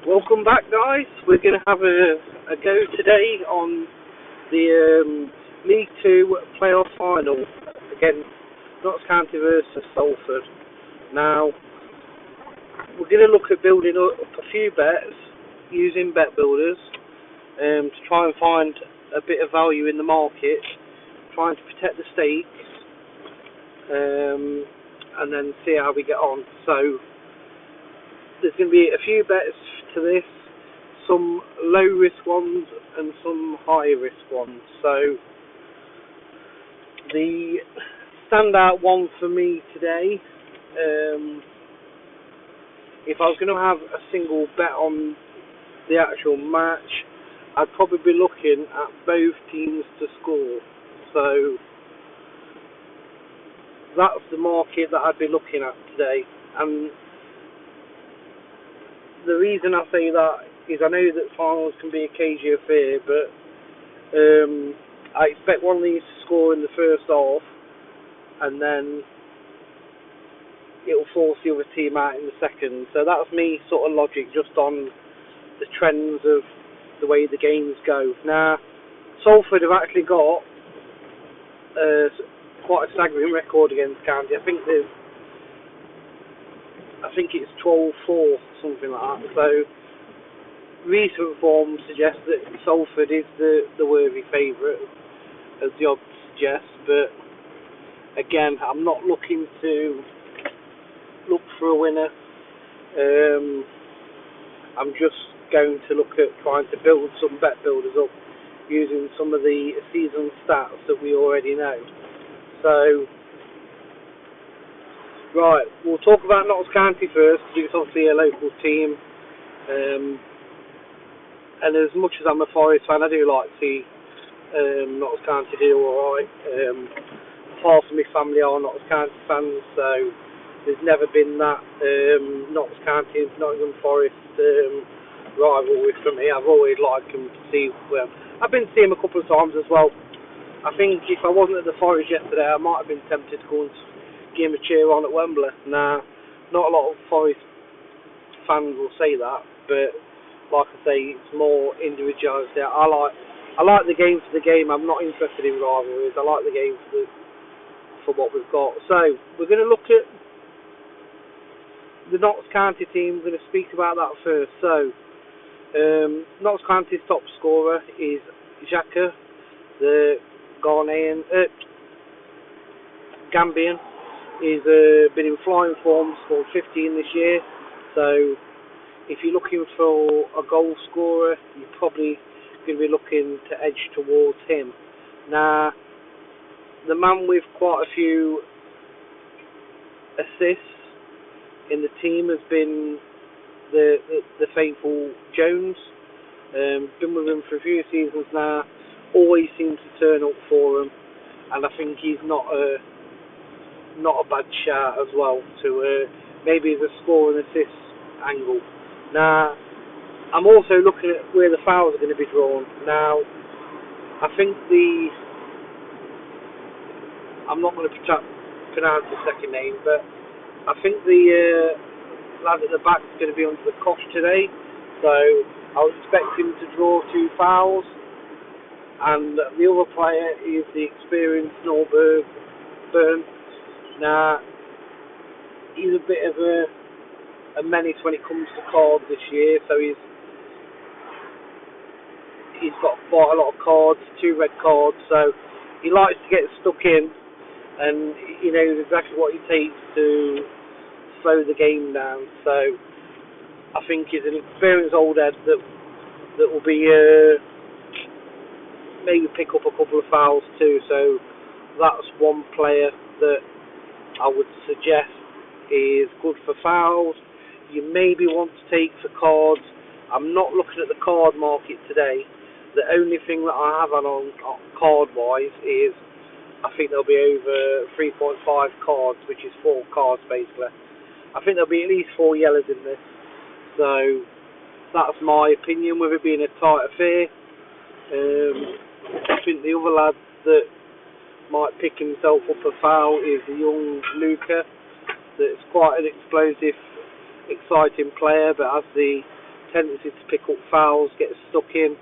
Welcome back, guys. We're going to have a go today on the League Two playoff final against Notts County versus Salford. Now, we're going to look at building up a few bets using bet builders to try and find a bit of value in the market, trying to protect the stakes, and then see how we get on. So, there's going to be a few bets to this, some low risk ones and some high risk ones. So the standout one for me today, if I was going to have a single bet on the actual match, I'd probably be looking at both teams to score. So that's the market that I'd be looking at today. And the reason I say that is I know that finals can be a cagey affair, but I expect one of these to score in the first half, and then it'll force the other team out in the second. So that's me sort of logic just on the trends of the way the games go. Now, Salford have actually got quite a staggering record against County. I think it's 12-4, something like that. So recent form suggests that Salford is the worthy favourite, as the odds suggest. But again, I'm not looking to look for a winner. I'm just going to look at trying to build some bet builders up using some of the season stats that we already know. So, right, we'll talk about Notts County first, because it's obviously a local team. And as much as I'm a Forest fan, I do like to see Notts County do alright. Half of my family are Notts County fans, so there's never been that Notts County and Nottingham Forest rivalry for me. I've always liked them to see. I've been to see them a couple of times as well. I think if I wasn't at the Forest yesterday, I might have been tempted to go and give them a cheer on at Wembley. Now, not a lot of Forest fans will say that, but like I say, it's more individuality. I like the game for the game. I'm not interested in rivalries. I like the game for what we've got. So we're going to look at the Notts County team. We're going to speak about that first. So Notts County's top scorer is Xhaka, the Gambian. He's been in flying form, scored 15 this year. So if you're looking for a goal scorer, you're probably going to be looking to edge towards him. Now, the man with quite a few assists in the team has been the faithful Jones. Been with him for a few seasons now. Always seems to turn up for him, and I think he's not a bad shout as well to maybe the score and assist angle. Now, I'm also looking at where the fouls are going to be drawn. Now, I think I'm not going to pronounce the second name, but I think the lad at the back is going to be under the cosh today. So I would expect him to draw 2 fouls. And the other player is the experienced Norberg Burn. Now, he's a bit of a menace when it comes to cards this year, so he's got quite a lot of cards, 2 red cards, so he likes to get stuck in, and he knows exactly what he takes to slow the game down. So I think he's an experienced old head that will be maybe pick up a couple of fouls too. So that's one player that I would suggest is good for fouls. You maybe want to take for cards. I'm not looking at the card market today. The only thing that I have on card wise is I think there'll be over 3.5 cards, which is 4 cards basically. I think there'll be at least 4 yellows in this. So that's my opinion, with it being a tight affair. I think the other lad that might pick himself up a foul is the young Luca. That's quite an explosive, exciting player, but as the tendency to pick up fouls, get stuck in.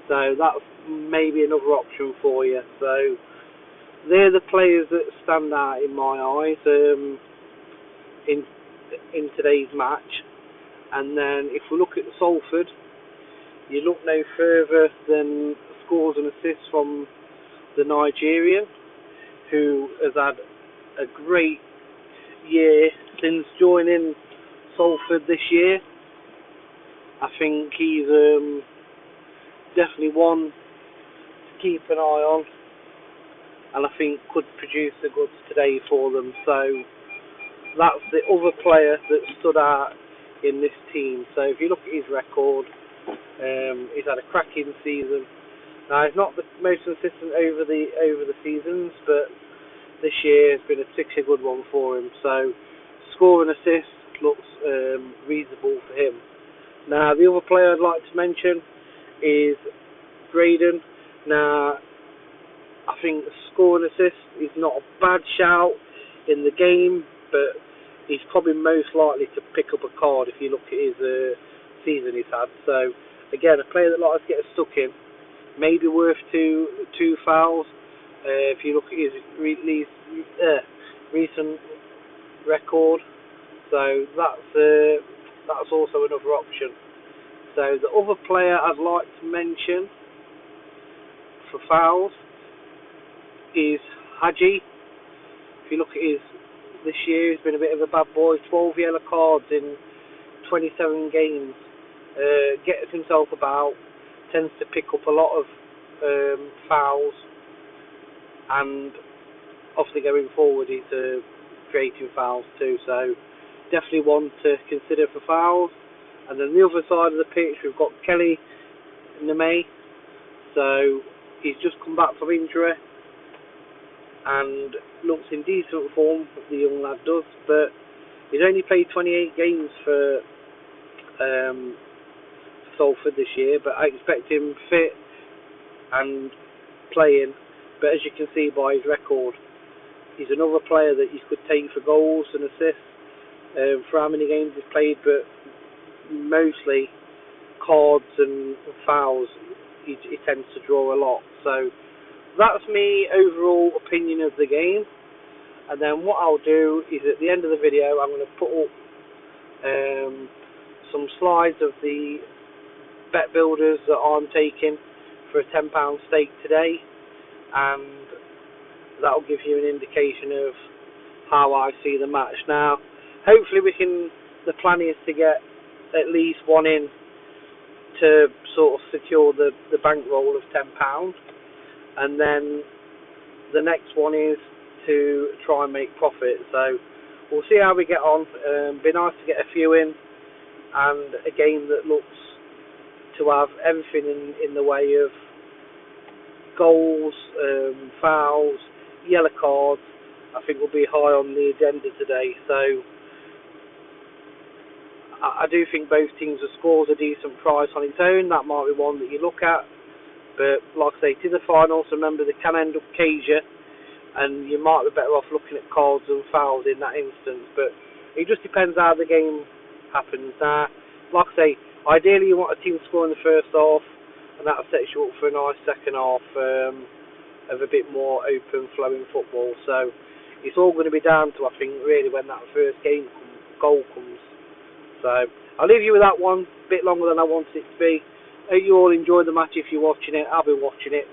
So that's maybe another option for you. So they're the players that stand out in my eyes in today's match. And then if we look at Salford, you look no further than scores and assists from the Nigerian, who has had a great year since joining Salford this year. I think he's definitely one to keep an eye on, and I think could produce the goods today for them. So that's the other player that stood out in this team. So if you look at his record, he's had a cracking season. Now he's not the most consistent over the seasons, but this year has been a particularly good one for him. So score and assist looks reasonable for him. Now the other player I'd like to mention is Graydon. Now I think score and assist is not a bad shout in the game, but he's probably most likely to pick up a card if you look at his season he's had. So again, a player that likes to get stuck in, maybe worth two fouls. If you look at his recent record, so that's also another option. So the other player I'd like to mention for fouls is Haji. If you look at this year, he's been a bit of a bad boy. 12 yellow cards in 27 games. Gets himself about, tends to pick up a lot of fouls, and obviously going forward he's creating fouls too. So definitely one to consider for fouls. And then the other side of the pitch, we've got Kelly Nemay. So he's just come back from injury and looks in decent form, the young lad does, but he's only played 28 games for Salford this year, but I expect him fit and playing. But as you can see by his record, he's another player that you could take for goals and assists for how many games he's played, but mostly cards and fouls he tends to draw a lot. So that's me overall opinion of the game. And then what I'll do is at the end of the video I'm going to put up some slides of the bet builders that I'm taking for a £10 stake today, and that'll give you an indication of how I see the match. Now hopefully the plan is to get at least one in to sort of secure the bankroll of £10, and then the next one is to try and make profit. So we'll see how we get on. Be nice to get a few in, and a game that looks to have everything in the way of goals, fouls, yellow cards. I think will be high on the agenda today. So I do think both teams have scored a decent price on its own. That might be one that you look at. But like I say, to the finals, remember they can end up cager, and you might be better off looking at cards and fouls in that instance. But it just depends how the game happens. Now, like I say, ideally you want a team to score in the first half, and that sets you up for a nice second half of a bit more open flowing football. So it's all going to be down to, I think, really when that first goal comes. So I'll leave you with that one, a bit longer than I wanted it to be. Hope you all enjoy the match if you're watching it. I'll be watching it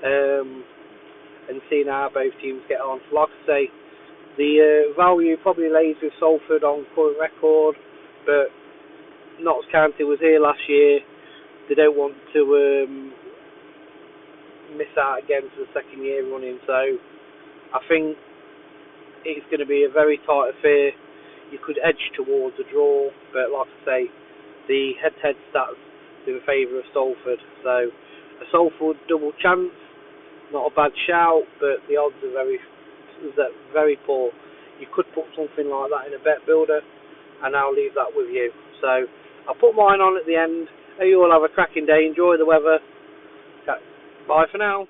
and seeing how both teams get on. Like I say, the value probably lays with Salford on current record, but Notts County was here last year. They don't want to miss out again for the second year running. So I think it's going to be a very tight affair. You could edge towards a draw, but like I say, the head-to-head stats in favour of Salford. So a Salford double chance, not a bad shout, but the odds are very poor. You could put something like that in a bet builder, and I'll leave that with you. So I'll put mine on at the end. Hope you all have a cracking day. Enjoy the weather. Bye for now.